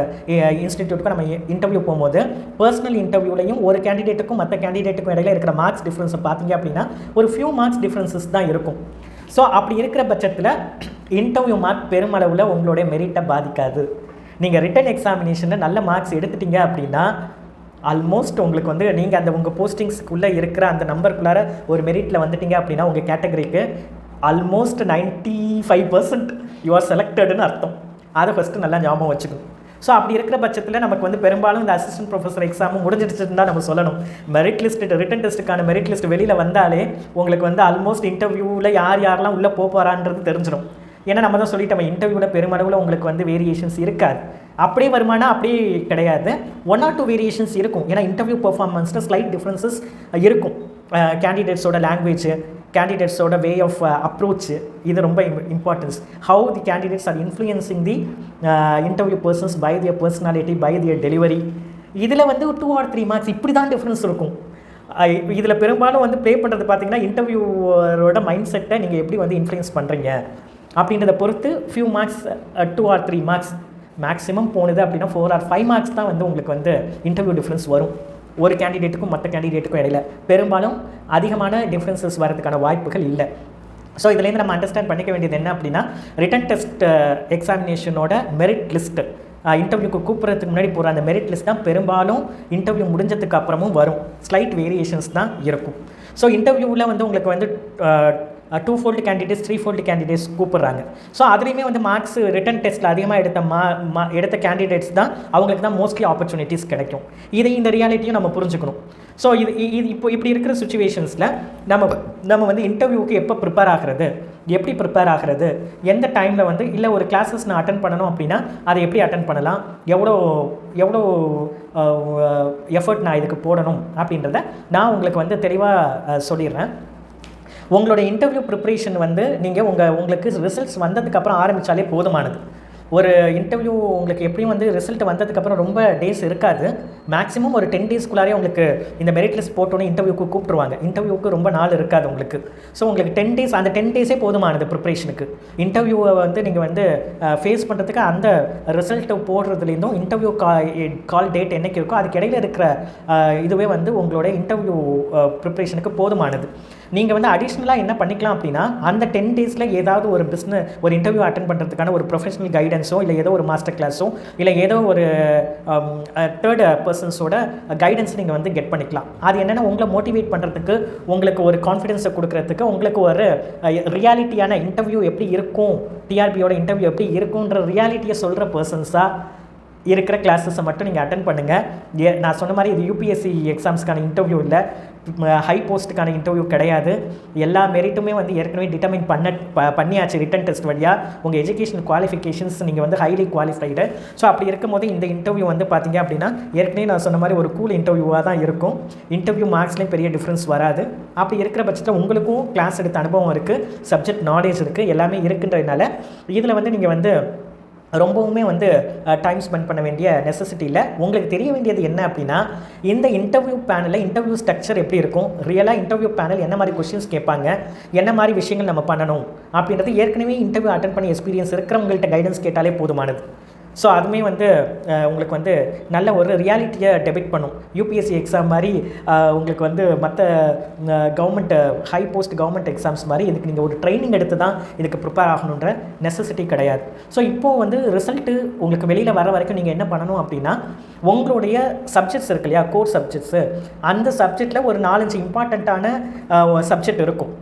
இன்ஸ்டிடியூட்டுக்கோ நம்ம இன்டர்வியூ போகும்போது பர்சனல் இன்டர்வியூலையும் ஒரு கேண்டிடேட்டுக்கும் மற்ற கேண்டிடேட்டுக்கும் இடையில இருக்கிற மார்க்ஸ் டிஃப்ரென்ஸை பார்த்தீங்க அப்படின்னா ஒரு ஃபியூ மார்க்ஸ் டிஃப்ரென்சஸ் தான் இருக்கும். ஸோ அப்படி இருக்கிற பட்சத்தில் இன்டர்வியூ மார்க் பெருமளவில் உங்களுடைய மெரிட்டை பாதிக்காது. நீங்கள் ரிட்டன் எக்ஸாமினேஷனில் நல்ல மார்க்ஸ் எடுத்துட்டீங்க அப்படின்னா ஆல்மோஸ்ட் உங்களுக்கு வந்து நீங்கள் உங்கள் போஸ்டிங்ஸ்க்குள்ளே இருக்கிற அந்த நம்பருக்குள்ளார ஒரு மெரிட்டில் வந்துட்டீங்க அப்படின்னா உங்கள் கேட்டகரிக்கு ஆல்மோஸ்ட் 95% யூ ஆர் செலக்டடுன்னு அர்த்தம். அதை ஃபஸ்ட்டு நல்லா ஞாபகம் வச்சுக்கணும். ஸோ அப்படி இருக்கிற பட்சத்தில் நமக்கு வந்து பெரும்பாலும் இந்த அசிஸ்டன்ட் ப்ரொஃபஸர் எக்ஸாமும் முடிஞ்சிடுச்சுன்னு தான் நம்ம சொல்லணும். மெரிட் லிஸ்ட் ரிட்டன் டெஸ்ட்டுக்கான மெரிட் லிஸ்ட் வெளியில் வந்தாலே உங்களுக்கு வந்து ஆல்மோஸ்ட் இன்டர்வியூவில் யாரெல்லாம் உள்ளே போகிறான்றது தெரிஞ்சிடும். ஏன்னா நம்ம தான் சொல்லிட்டோம், இன்டர்வியூவில் பெருமளவில் உங்களுக்கு வந்து வேரியேஷன்ஸ் இருக்காது. அப்படியே வருமானா அப்படியே கிடையாது, 1 or 2 வேரியேஷன்ஸ் இருக்கும். ஏன்னா இன்டர்வியூ பெர்ஃபார்மன்ஸில் ஸ்லைட் டிஃப்ரென்சஸ் இருக்கும். கேண்டிடேட்ஸோட லாங்குவேஜ், கேண்டிடேட்ஸோட வே ஆஃப் அப்ரோச், இது ரொம்ப importance. How the candidates are influencing the interview persons by their personality, by their delivery. இதில் வந்து 2 or 3 மார்க்ஸ் இப்படி தான் டிஃப்ரென்ஸ் இருக்கும். இதில் பெரும்பாலும் வந்து ப்ளே பண்ணுறது பார்த்தீங்கன்னா இன்டர்வியூரோட மைண்ட் செட்டை நீங்கள் எப்படி வந்து இன்ஃப்ளூயன்ஸ் பண்ணுறீங்க அப்படின்றத பொறுத்து few marks, 2 or 3 marks maximum போனது அப்படின்னா 4 or 5 மார்க்ஸ் தான் வந்து உங்களுக்கு வந்து இன்டர்வியூ டிஃப்ரென்ஸ் வரும். ஒரு கேண்டிடேட்டுக்கும் மற்ற கேண்டிடேட்டுக்கும் இடையில பெரும்பாலும் அதிகமான டிஃப்ரென்சஸ் வரதுக்கான வாய்ப்புகள் இல்லை. ஸோ இதுலேருந்து நம்ம அண்டர்ஸ்டாண்ட் பண்ணிக்க வேண்டியது என்ன அப்படின்னா, ரிட்டன் டெஸ்ட் எக்ஸாமினேஷனோட மெரிட் லிஸ்ட்டு இன்டர்வியூக்கு கூப்பிட்றதுக்கு முன்னாடி போகிற அந்த மெரிட் லிஸ்ட் தான் பெரும்பாலும் இன்டர்வியூ முடிஞ்சதுக்கு அப்புறமும் வரும். ஸ்லைட் வேரியேஷன்ஸ் தான் இருக்கும். ஸோ இன்டர்வியூவில் வந்து உங்களுக்கு வந்து 2-fold கேண்டிடேட்ஸ் 3-fold கேண்டிடேட்ஸ் கூப்பிட்றாங்க. ஸோ அதுலேயுமே வந்து மார்க்ஸ் ரிட்டன் டெஸ்ட்டில் அதிகமாக எடுத்த கேண்டிடேட்ஸ் தான் அவங்களுக்கு தான் மோஸ்ட்லி ஆப்பர்ச்சுனிட்டிஸ் கிடைக்கும். இந்த ரியாலிட்டியும் நம்ம புரிஞ்சுக்கணும். ஸோ இது இப்போ இப்படி இருக்கிற சுச்சுவேஷன்ஸில் நம்ம வந்து இன்டர்வியூக்கு எப்போ ப்ரிப்பேர் ஆகிறது, எப்படி ப்ரிப்பேர் ஆகிறது, எந்த டைமில் வந்து இல்லை ஒரு கிளாஸஸ் நான் அட்டன் பண்ணணும் அப்படின்னா அதை எப்படி அட்டன் பண்ணலாம், எவ்வளோ எஃபர்ட் நான் இதுக்கு போடணும் அப்படின்றத நான் உங்களுக்கு வந்து தெளிவாக சொல்லிடுறேன். உங்களோட இன்டர்வியூ ப்ரிப்ரேஷன் வந்து நீங்கள் உங்களுக்கு ரிசல்ட்ஸ் வந்ததுக்கப்புறம் ஆரம்பித்தாலே போதுமானது. ஒரு இன்டர்வியூ உங்களுக்கு எப்படியும் வந்து ரிசல்ட் வந்ததுக்கப்புறம் ரொம்ப டேஸ் இருக்காது. மேக்ஸிமம் ஒரு 10 டேஸ்க்குள்ளாரே உங்களுக்கு இந்த மெரிட் லிஸ்ட் போட்டோன்னே இன்டர்வியூக்கு கூப்பிட்டுருவாங்க. இன்டர்வியூக்கு ரொம்ப நாள் இருக்காது உங்களுக்கு. ஸோ உங்களுக்கு 10 டேஸ், அந்த 10 டேஸே போதுமானது ப்ரிப்ரேஷனுக்கு. இன்டர்வியூவை வந்து நீங்கள் வந்து ஃபேஸ் பண்ணுறதுக்கு அந்த ரிசல்ட்டை போடுறதுலேருந்தும் இன்டர்வியூ கால் டேட் என்னைக்கு இருக்கோ அதுக்கு இடையில இருக்கிற இதுவே வந்து உங்களோட இன்டர்வியூ ப்ரிப்ரேஷனுக்கு போதுமானது. நீங்கள் வந்து அடிஷ்னலாக என்ன பண்ணிக்கலாம் அப்படின்னா, அந்த 10 டேஸில் ஏதாவது ஒரு இன்டர்வியூ அட்டன் பண்ணுறதுக்கான ஒரு ப்ரொஃபஷனல் கைடன்ஸோ இல்லை ஏதோ ஒரு மாஸ்டர் கிளாஸோ இல்லை ஏதோ ஒரு தேர்ட் பர்சன்ஸோட கைடன்ஸ் நீங்கள் வந்து கெட் பண்ணிக்கலாம். அது என்னென்னா உங்களை மோட்டிவேட் பண்ணுறதுக்கு, உங்களுக்கு ஒரு கான்ஃபிடென்ஸை கொடுக்குறதுக்கு, உங்களுக்கு ஒரு ரியாலிட்டியான இன்டர்வியூ எப்படி இருக்கும், டிஆர்பியோட இன்டர்வியூ எப்படி இருக்குன்ற ரியாலிட்டியை சொல்கிற பர்சன்ஸாக இருக்கிற கிளாஸஸை மட்டும் நீங்கள் அட்டன் பண்ணுங்கள். நான் சொன்ன மாதிரி இது யூபிஎஸ்சி எக்ஸாம்ஸ்க்கான இன்டர்வியூ இல்லை, ஹை போஸ்ட்டுக்கான இன்டர்வியூ கிடையாது. எல்லா மெரிட்டுமே வந்து ஏற்கனவே டிட்டர்மின் பண்ணியாச்சு ரிட்டன் டெஸ்ட் வழியாக. உங்கள் எஜுகேஷன் குவாலிஃபிகேஷன்ஸ் நீங்கள் வந்து ஹைலி குவாலிஃபைடு. ஸோ அப்படி இருக்கும்போது இந்த இன்டர்வியூ வந்து பார்த்தீங்க அப்படின்னா ஏற்கனவே நான் சொன்ன மாதிரி ஒரு கூல் இன்டர்வியூவாக தான் இருக்கும். இன்டர்வியூ மார்க்ஸ்லேயும் பெரிய டிஃப்ரென்ஸ் வராது. அப்படி இருக்கிற பட்சத்தில் உங்களுக்கும் கிளாஸ் எடுத்த அனுபவம் இருக்குது, சப்ஜெக்ட் நாலேஜ் இருக்குது, எல்லாமே இருக்குன்றதுனால இதில் வந்து நீங்கள் வந்து ரொம்பவுமே வந்து டைம் ஸ்பெண்ட் பண்ண வேண்டிய நெசசிட்டி இல்லை. உங்களுக்கு தெரிய வேண்டியது என்ன அப்படின்னா, இந்த இன்டர்வியூ பேனலில் இன்டர்வியூ ஸ்ட்ரக்சர் எப்படி இருக்கும், ரியலாக இன்டர்வியூ பேனல் என்ன மாதிரி கொஸ்டின்ஸ் கேட்பாங்க, என்ன மாதிரி விஷயங்கள் நம்ம பண்ணணும் அப்படின்றது ஏற்கனவே இன்டர்வியூ அட்டன் பண்ணி எக்ஸ்பீரியன்ஸ் இருக்கிறவங்கள்ட்ட கைடன்ஸ் கேட்டாலே போதுமானது. ஸோ அதுவுமே வந்து உங்களுக்கு வந்து நல்ல ஒரு ரியாலிட்டியை டெபிட் பண்ணும். யூபிஎஸ்சி எக்ஸாம் மாதிரி உங்களுக்கு வந்து மற்ற government high post government exams மாதிரி இதுக்கு நீங்கள் ஒரு ட்ரைனிங் எடுத்து தான் இதுக்கு ப்ரிப்பேர் ஆகணுன்ற நெசசிட்டி கிடையாது. ஸோ இப்போது வந்து ரிசல்ட்டு உங்களுக்கு வெளியில் வர வரைக்கும் நீங்கள் என்ன பண்ணணும் அப்படின்னா, உங்களுடைய சப்ஜெக்ட்ஸ் இருக்கு இல்லையா, கோர் சப்ஜெக்ட்ஸு, அந்த சப்ஜெக்டில் ஒரு 4-5 இம்பார்ட்டண்ட்டான சப்ஜெக்ட் இருக்கும்.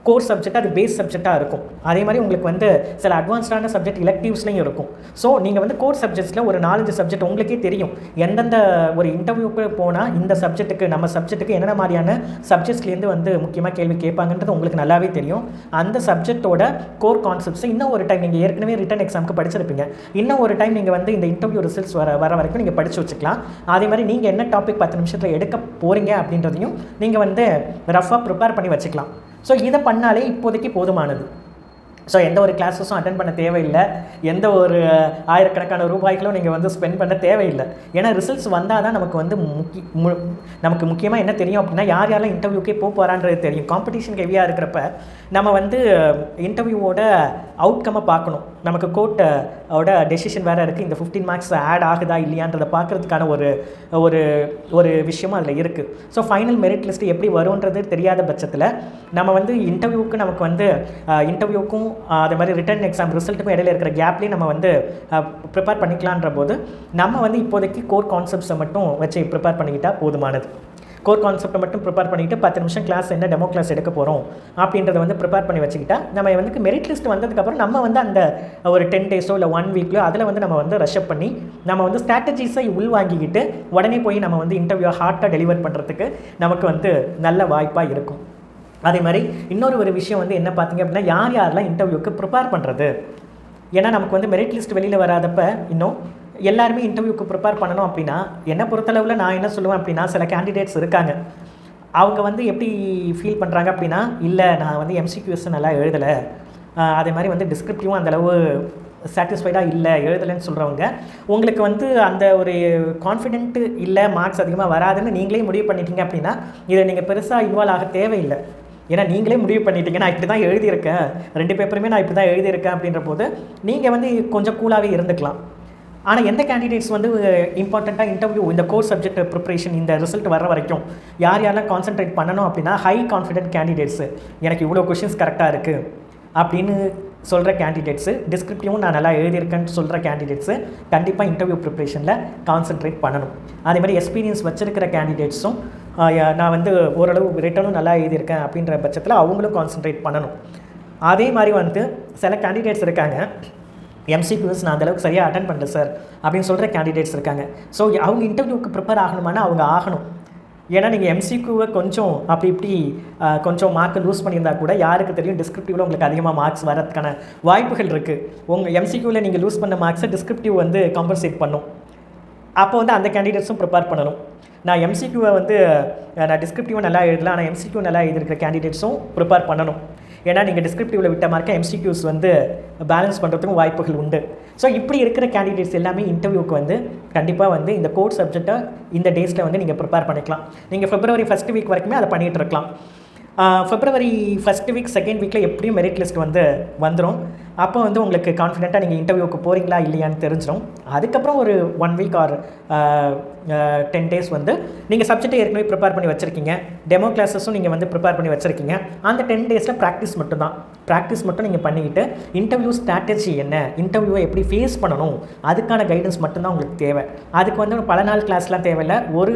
கோர் சப்ஜெக்ட் அது பேஸ் சப்ஜெக்டாக இருக்கும். அதே மாதிரி உங்களுக்கு வந்து சில அட்வான்ஸ்டான சப்ஜெக்ட் எலக்டிவ்ஸ்லையும் இருக்கும். ஸோ நீங்கள் வந்து கோர் சப்ஜெக்ட்ஸில் ஒரு 4-5 சப்ஜெக்ட் உங்களுக்கே தெரியும். எந்தெந்த ஒரு இன்டர்வியூக்கு போனால் இந்த சப்ஜெக்ட்டுக்கு நம்ம சப்ஜெக்ட்டுக்கு என்னென்ன மாதிரியான சப்ஜெக்ட்ஸ்லேருந்து வந்து முக்கியமாக கேள்வி கேட்பாங்கன்றது உங்களுக்கு நல்லாவே தெரியும். அந்த சப்ஜெக்டோட கோர் கான்செப்ட்ஸை இன்னும் ஒரு டைம் நீங்கள் ஏற்கனவே ரிட்டன் எக்ஸாமுக்கு படிச்சிருப்பீங்க, இன்னும் ஒரு டைம் நீங்கள் வந்து இந்த இன்டர்வியூ ரிசல்ட்ஸ் வர வரைக்கும் நீங்கள் படித்து வச்சுக்கலாம். அதே மாதிரி நீங்கள் என்ன டாபிக் 10 நிமிஷத்தில் எடுக்க போகிறீங்க அப்படின்றதையும் நீங்கள் வந்து ரஃபாக ப்ரிப்பேர் பண்ணி வச்சுக்கலாம். ஸோ இதை பண்ணாலே இப்போதைக்கு போதுமானது. ஸோ எந்த ஒரு கிளாஸஸும் அட்டன் பண்ண தேவையில்லை, எந்த ஒரு ஆயிரக்கணக்கான ரூபாய்களும் நீங்கள் வந்து ஸ்பெண்ட் பண்ண தேவையில்லை. ஏன்னா ரிசல்ட்ஸ் வந்தால் தான் நமக்கு வந்து நமக்கு முக்கியமாக என்ன தெரியும் அப்படின்னா, யார் யாரெல்லாம் இன்டர்வியூக்கே போகிறான்றது தெரியும். காம்படிஷன் ஹெவியாக இருக்கிறப்ப நம்ம வந்து இன்டர்வியூவோட அவுட்கம்மை பார்க்கணும். நமக்கு கோர்ட்டோட டெசிஷன் வேறு இருக்குது. இந்த 15 மார்க்ஸ் ஆட் ஆகுதா இல்லையான்றதை பார்க்குறதுக்கான ஒரு ஒரு விஷயமும் அதில் இருக்குது. ஸோ ஃபைனல் மெரிட் லிஸ்ட்டு எப்படி வரும்ன்றது தெரியாத பட்சத்தில் நம்ம வந்து நமக்கு வந்து இன்டர்வியூக்கும் அதே மாதிரி ரிட்டன் எக்ஸாம் ரிசல்ட்டுக்கும் இடையில இருக்கிற கேப்லேயும் நம்ம வந்து ப்ரிப்பேர் பண்ணிக்கலான்ற போது நம்ம வந்து இப்போதைக்கு கோர் கான்செப்ட்ஸை மட்டும் வச்சு ப்ரிப்பேர் பண்ணிக்கிட்டால் போதுமானது. கோர் கான்செப்டை மட்டும் ப்ரிப்பேர் பண்ணிவிட்டு 10 நிமிஷம் கிளாஸ் என்ன டெமோ கிளாஸ் எடுக்க போகிறோம் அப்படின்றத வந்து ப்ரிப்பேர் பண்ணி வச்சுக்கிட்டா நம்ம வந்து மெரிட் லிஸ்ட் வந்ததுக்கப்புறம் நம்ம வந்து அந்த ஒரு 10 டேஸோ இல்லை 1 வீக்லையோ அதில் வந்து நம்ம வந்து ரஷ்அப் பண்ணி நம்ம வந்து ஸ்ட்ராட்டஜிஸை உள்வாங்கிக்கிட்டு உடனே போய் நம்ம வந்து இன்டர்வியூ ஹார்ட்டாக டெலிவர் பண்ணுறதுக்கு நமக்கு வந்து நல்ல வாய்ப்பாக இருக்கும். அதே மாதிரி இன்னொரு ஒரு விஷயம் வந்து என்ன பார்த்தீங்க அப்படின்னா, யாரெல்லாம் இன்டர்வியூக்கு ப்ரிப்பேர் பண்ணுறது. ஏன்னா நமக்கு வந்து மெரிட் லிஸ்ட் வெளியில் வராதப்ப இன்னும் எல்லாருமே இன்டர்வியூக்கு ப்ரிப்பேர் பண்ணணும் அப்படின்னா, என்னை பொறுத்தளவில் நான் என்ன சொல்லுவேன் அப்படின்னா, சில கேண்டிடேட்ஸ் இருக்காங்க, அவங்க வந்து எப்படி ஃபீல் பண்ணுறாங்க அப்படின்னா, இல்லை நான் வந்து எம்சிக்யூஎஸ் நல்லா எழுதலை, அதே மாதிரி வந்து டிஸ்கிரிப்டிவும் அந்தளவு சாட்டிஸ்ஃபைடாக இல்லை எழுதலைன்னு சொல்கிறவங்க, உங்களுக்கு வந்து அந்த ஒரு கான்ஃபிடென்ட்டு இல்லை, மார்க்ஸ் அதிகமாக வராதுன்னு நீங்களே முடிவு பண்ணிட்டீங்க அப்படின்னா இதை நீங்கள் பெருசாக இன்வால்வ் ஆக தேவையில்லை. ஏன்னா நீங்களே முடிவு பண்ணிட்டீங்க, நான் இப்படி தான் எழுதியிருக்கேன், 2 பேப்பருமே நான் இப்படி தான் எழுதியிருக்கேன் அப்படின்ற போது நீங்கள் வந்து கொஞ்சம் கூலாகவே இருந்துக்கலாம். ஆனால் எந்த கேண்டிடேட்ஸ் வந்து இம்பார்ட்டண்ட்டாக இன்டர்வியூ இந்த கோர்ஸ் சப்ஜெக்ட் ப்ரிப்பரேஷன் இந்த ரிசல்ட் வர வரைக்கும் யாரெல்லாம் கான்சென்ட்ரேட் பண்ணணும் அப்படின்னா, ஹை கான்ஃபிடென்ட் கேண்டிடேட்ஸு, எனக்கு இவ்வளோ கொஷின்ஸ் கரெக்டாக இருக்குது அப்படின்னு சொல்கிற கேண்டிடேட்ஸு, டிஸ்கிரிப்டிவும் நான் நல்லா எழுதியிருக்கேன்னு சொல்கிற கேண்டிடேட்ஸு கண்டிப்பாக இன்டர்வியூ ப்ரிப்பரேஷனில் கான்சென்ட்ரேட் பண்ணணும். அதே மாதிரி எக்ஸ்பீரியன்ஸ் வச்சுருக்கிற கேண்டிடேட்ஸும் நான் வந்து ஓரளவு ரிட்டனும் நல்லா எழுதியிருக்கேன் அப்படின்ற பட்சத்தில் அவங்களும் கான்சென்ட்ரேட் பண்ணணும். அதே மாதிரி வந்து சில கேண்டிடேட்ஸ் இருக்காங்க, எம்சிக்யூஸ் நான் அந்தளவுக்கு சரியாக அட்டன் பண்ணல சார் அப்படின்னு சொல்கிற கேண்டிடேட்ஸ் இருக்காங்க. ஸோ அவங்க இன்டர்வியூக்கு ப்ரிப்பேர் ஆகணுமானா அவங்க ஆகணும். ஏன்னா நீங்கள் எம்சிக்யூவை கொஞ்சம் அப்படி இப்படி கொஞ்சம் மார்க்கு லூஸ் பண்ணியிருந்தால் கூட யாருக்கு தெரியும், டிஸ்கிரிப்டிவில் உங்களுக்கு அதிகமாக மார்க்ஸ் வரதுக்கான வாய்ப்புகள் இருக்குது. உங்கள் எம்சிக்யூவில் நீங்கள் லூஸ் பண்ண மார்க்ஸை டிஸ்கிரிப்டிவ் வந்து காம்பன்சேட் பண்ணும். அப்போ வந்து அந்த கேண்டிடேட்ஸும் ப்ரிப்பேர் பண்ணணும். நான் எம்சிக்யூவை வந்து நான் டிஸ்கிரிப்டிவை நல்லா எழுதலாம், ஆனால் எம்சிக்யூ நல்லா எழுதியிருக்கிற கேண்டிடேட்ஸும் ப்ரிப்பேர் பண்ணணும். ஏன்னா நீங்கள் டிஸ்கிரிப்டிவில் விட்ட மார்க்கை எம்சிக்யூஸ் வந்து பேலன்ஸ் பண்ணுறதுக்கும் வாய்ப்புகள் உண்டு. ஸோ இப்படி இருக்கிற கேண்டிடேட்ஸ் எல்லாமே இன்டர்வியூக்கு வந்து கண்டிப்பாக வந்து இந்த கோர் சப்ஜெக்டை இந்த டேஸில் வந்து நீங்கள் ப்ரிப்பேர் பண்ணிக்கலாம். நீங்கள் February 1st வீக் வரைக்குமே அதை பண்ணிகிட்டு இருக்கலாம். February 1st வீக் 2nd வீக்கில் எப்படியும் மெரிட் லிஸ்ட் வந்து வந்துடும். அப்போ வந்து உங்களுக்கு கான்ஃபிடென்ட்டாக நீங்கள் இன்டர்வியூக்கு போகிறீங்களா இல்லையான்னு தெரிஞ்சிடும். அதுக்கப்புறம் ஒரு 1 வீக் ஆர் 10 டேஸ் வந்து நீங்கள் சப்ஜெக்டை ஏற்கனவே ப்ரிப்பேர் பண்ணி வச்சுருக்கீங்க, டெமோ கிளாஸஸும் நீங்கள் வந்து ப்ரிப்பேர் பண்ணி வச்சுருக்கீங்க. அந்த 10 டேஸில் ப்ராக்டிஸ் மட்டும் நீங்கள் பண்ணிக்கிட்டு இன்டர்வியூ ஸ்ட்ராட்டஜி என்ன, இன்டர்வியூவை எப்படி ஃபேஸ் பண்ணணும், அதுக்கான கைடன்ஸ் மட்டும்தான் உங்களுக்கு தேவை. அதுக்கு வந்து பல நாள் கிளாஸ்லாம் தேவையில்லை, ஒரு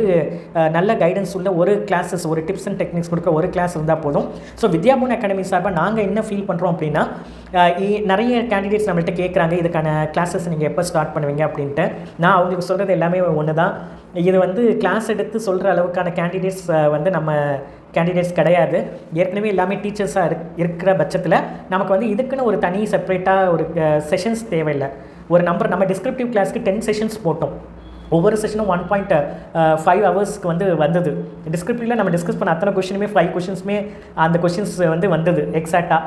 நல்ல கைடன்ஸ் உள்ள ஒரு கிளாஸஸ், ஒரு டிப்ஸ் அண்ட் டெக்னிக்ஸ் கொடுக்குற ஒரு கிளாஸ் இருந்தால் போதும். ஸோ வித்யாபூன் அகாடமி சார்பாக நாங்கள் என்ன ஃபீல் பண்ணுறோம் அப்படின்னா, நிறைய கேண்டிடேட்ஸ் நம்மள்ட்ட கேட்குறாங்க, இதுக்கான கிளாஸஸ் நீங்கள் எப்போ ஸ்டார்ட் பண்ணுவீங்க அப்படின்ட்டு. நான் அவங்களுக்கு சொல்கிறது எல்லாமே ஒன்று தான். இது வந்து கிளாஸ் எடுத்து சொல்கிற அளவுக்கான கேண்டிடேட்ஸ் வந்து நம்ம கேண்டிடேட்ஸ் கிடையாது. ஏற்கனவே எல்லாமே டீச்சர்ஸாக இருக்கிற பட்சத்தில் நமக்கு வந்து இதுக்குன்னு ஒரு தனி செப்பரேட்டாக ஒரு செஷன்ஸ் தேவையில்லை. ஒரு நம்பர் நம்ம டிஸ்கிரிப்டிவ் கிளாஸ்க்கு 10 செஷன்ஸ் போட்டோம். ஒவ்வொரு செஷனும் 1.5 ஹவர்ஸ்க்கு வந்து வந்தது. டிஸ்கிரிப்டிவில் நம்ம டிஸ்கஸ் பண்ண அத்தனை கொஷினுமே 5 கொஷின்ஸுமே அந்த கொஷின்ஸ் வந்து வந்தது எக்ஸாக்டாக.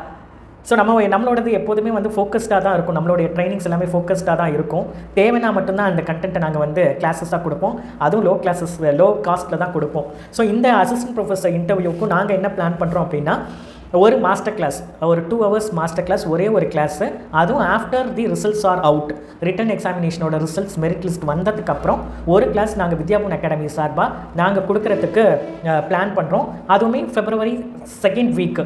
ஸோ நம்மளோடது எப்போதுமே வந்து ஃபோக்கஸ்டாக தான் இருக்கும். நம்மளுடைய ட்ரைனிங்ஸ் எல்லாமே ஃபோக்கஸ்டாக தான் இருக்கும். தேவைன்னா மட்டும்தான் அந்த கண்டென்ட்டை நாங்கள் வந்து கிளாஸஸாக கொடுப்போம். அதுவும் லோ காஸ்ட்டில் தான் கொடுப்போம். ஸோ இந்த அசிஸ்டன்ட் ப்ரொஃபஸர் இன்டர்வியூக்கும் நாங்கள் என்ன பிளான் பண்ணுறோம் அப்படின்னா, ஒரு மாஸ்டர் கிளாஸ், ஒரு 2 ஹவர்ஸ் மாஸ்டர் கிளாஸ், ஒரே ஒரு கிளாஸு. அதுவும் after the results are out, written எக்ஸாமினேஷனோட ரிசல்ட்ஸ் மெரிட் லிஸ்ட் வந்ததுக்கப்புறம் ஒரு கிளாஸ் நாங்கள் வித்யாபூன் அகாடமி சார்பாக நாங்கள் கொடுக்குறதுக்கு பிளான் பண்ணுறோம். அதுவுமே February 2nd week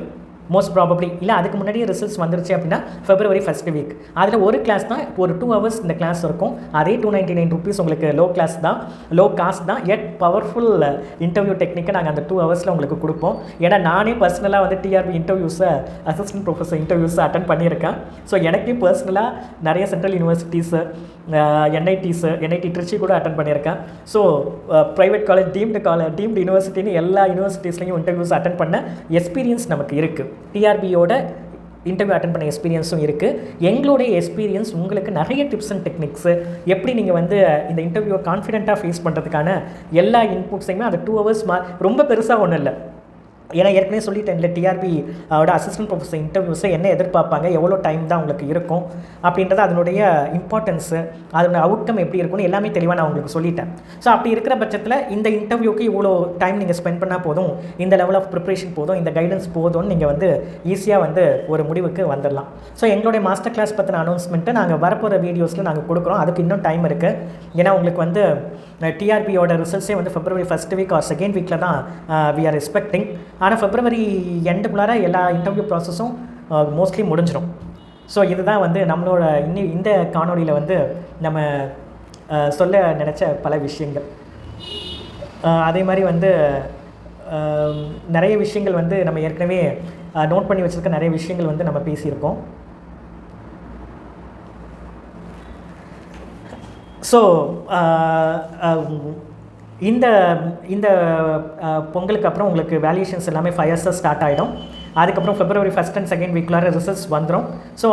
most probably, இல்லை அதுக்கு முன்னாடியே ரிசல்ட்ஸ் வந்துருச்சு அப்படின்னா February 1st வீக். அதில் ஒரு கிளாஸ் தான், ஒரு 2 ஹவர்ஸ் இந்த கிளாஸ் இருக்கும். அதே 299 rupees உங்களுக்கு லோ காஸ்ட் தான். எட் பவர்ஃபுல் இன்டர்வியூ டெக்னிக்கை நாங்கள் அந்த 2 ஹவர்ஸில் உங்களுக்கு கொடுப்போம். ஏன்னா நானே பர்சனலாக வந்து டிஆர்பி இன்டர்வியூஸை, அசிஸ்டன்ட் ப்ரொஃபஸர் இன்டர்வியூஸை அட்டன் பண்ணியிருக்கேன். ஸோ எனக்கே பர்சனலாக நிறைய சென்ட்ரல் யூனிவர்சிட்டிஸு, என்ஐடி திருச்சி கூட அட்டன் பண்ணியிருக்கேன். ஸோ ப்ரைவேட் காலேஜ், டீம்டு யூனிவர்சிட்டின்னு எல்லா யூனிவர்சிட்டிஸ்லையும் இன்டர்வியூஸ் அட்டன் பண்ண எக்ஸ்பீரியன்ஸ் நமக்கு இருக்குது. டிஆர்பியோட இன்டர்வியூ அட்டன் பண்ண எக்ஸ்பீரியன்ஸும் இருக்குது. எங்களுடைய எக்ஸ்பீரியன்ஸ் உங்களுக்கு நிறைய டிப்ஸ் அண்ட் டெக்னிக்ஸு, எப்படி நீங்கள் வந்து இந்த இன்டர்வியூவை கான்ஃபிடென்ட்டாக ஃபேஸ் பண்ணுறதுக்கான எல்லா இன்புட்ஸையுமே அந்த 2 ஹவர்ஸ் ரொம்ப பெருசாக ஒன்றும் இல்லை. ஏன்னா ஏற்கனவே சொல்லிட்டேன் இல்லை, டிஆர்பி அசிஸ்டன்ட் ப்ரொஃபஸர் இன்டர்வியூஸை என்ன எதிர்பார்ப்பாங்க, எவ்வளோ டைம் தான் உங்களுக்கு இருக்கும் அப்படின்றது, அதனுடைய இம்பார்ட்டன்ஸு, அதோட அவுட்கம் எப்படி இருக்கும்னு எல்லாமே தெளிவாக நான் உங்களுக்கு சொல்லிட்டேன். ஸோ அப்படி இருக்கிற பட்சத்தில் இந்த இன்டர்வியூக்கு இவ்வளோ டைம் நீங்கள் ஸ்பெண்ட் பண்ணால் போதும், இந்த லெவல் ஆஃப் ப்ரிப்ரேஷன் போதும், இந்த கைடன்ஸ் போதும்னு நீங்கள் வந்து ஈஸியாக வந்து ஒரு முடிவுக்கு வந்துடலாம். ஸோ எங்களுடைய மாஸ்டர் கிளாஸ் பற்றின அனௌன்ஸ்மெண்ட்டை நாங்கள் வரப்போகிற வீடியோஸில் நாங்கள் கொடுக்குறோம். அதுக்கு இன்னும் டைம் இருக்குது. ஏன்னா உங்களுக்கு வந்து டிஆர்பியோட ரிசல்ட்ஸே வந்து February 1st week or 2nd வீக்கில் தான் வி ஆர் எக்ஸ்பெக்டிங். ஆனால் February எண்டுக்குள்ளார எல்லா இன்டர்வியூ ப்ராசஸும் மோஸ்ட்லி முடிஞ்சிடும். ஸோ இதுதான் வந்து நம்மளோட இந்த காணொலியில் வந்து நம்ம சொல்ல நினச்ச பல விஷயங்கள். அதே மாதிரி வந்து நிறைய விஷயங்கள் வந்து நம்ம ஏற்கனவே நோட் பண்ணி வச்சுருக்க நிறைய விஷயங்கள் வந்து நம்ம பேசியிருக்கோம். ஸோ இந்த பொங்கலுக்கு அப்புறம் உங்களுக்கு வேல்யூஷன்ஸ் எல்லாமே 5 years ஸ்டார்ட் ஆகிடும். அதுக்கப்புறம் February 1st and 2nd வீக்குள்ளார ரிசல்ட்ஸ் வந்துடும். ஸோ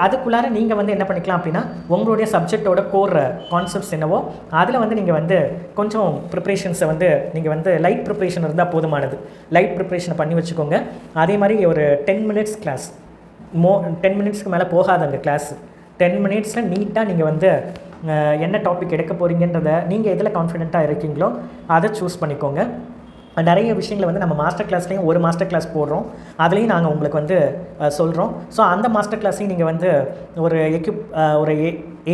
அதுக்குள்ளார நீங்கள் வந்து என்ன பண்ணிக்கலாம் அப்படின்னா, உங்களுடைய சப்ஜெக்டோட கோர் கான்செப்ட்ஸ் என்னவோ அதில் வந்து நீங்கள் வந்து கொஞ்சம் ப்ரிப்ரேஷன்ஸை வந்து நீங்கள் வந்து லைட் ப்ரிப்ரேஷன் இருந்தால் போதுமானது. லைட் ப்ரிப்ரேஷனை பண்ணி வச்சுக்கோங்க. அதே மாதிரி ஒரு 10 minutes கிளாஸ், 10 minutesக்கு மேலே போகாது அந்த கிளாஸ். 10 minutesல நீட்டாக நீங்கள் வந்து என்ன டாபிக் எடுக்க போகிறீங்கன்றதை நீங்கள் எதில் கான்ஃபிடென்ட்டாக இருக்கீங்களோ அதை சூஸ் பண்ணிக்கோங்க. நிறைய விஷயங்களை வந்து நம்ம மாஸ்டர் கிளாஸ்லேயும் ஒரு மாஸ்டர் கிளாஸ் போடுறோம், அதுலேயும் நாங்கள் உங்களுக்கு வந்து சொல்கிறோம். ஸோ அந்த மாஸ்டர் கிளாஸையும் நீங்கள் வந்து ஒரு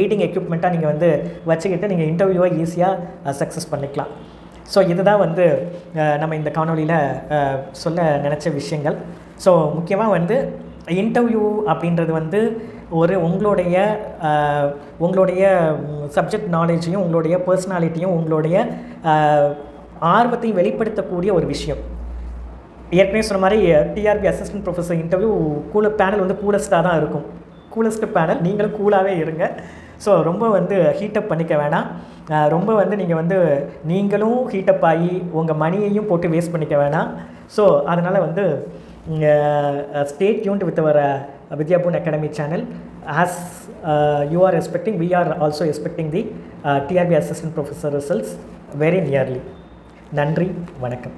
எய்டிங் எக்யூப்மெண்ட்டாக நீங்கள் வந்து வச்சுக்கிட்டு நீங்கள் இன்டர்வியூவை ஈஸியாக சக்ஸஸ் பண்ணிக்கலாம். ஸோ இதுதான் வந்து நம்ம இந்த காணொலியில் சொல்ல நினச்ச விஷயங்கள். ஸோ முக்கியமாக வந்து இன்டர்வியூ அப்படின்றது வந்து உங்களுடைய சப்ஜெக்ட் நாலேஜையும், உங்களுடைய பர்சனாலிட்டியும், உங்களுடைய ஆர்வத்தையும் வெளிப்படுத்தக்கூடிய ஒரு விஷயம். ஏற்கனவே சொன்ன மாதிரி TRP assistant professor interview panel வந்து கூலஸ்ட்டாக தான் இருக்கும். கூலஸ்ட் பேனல், நீங்களும் கூலாகவே இருங்க. ஸோ ரொம்ப வந்து ஹீட்டப் பண்ணிக்க வேணாம். ரொம்ப வந்து நீங்கள் வந்து நீங்களும் ஹீட்டப் ஆகி உங்கள் மணியையும் போட்டு வேஸ்ட் பண்ணிக்க வேணாம். ஸோ அதனால் வந்து stay tuned with our Vidyaboon Academy channel. As you are expecting, we are also expecting the TRB Assistant Professor results very nearly. நன்றி, வணக்கம்.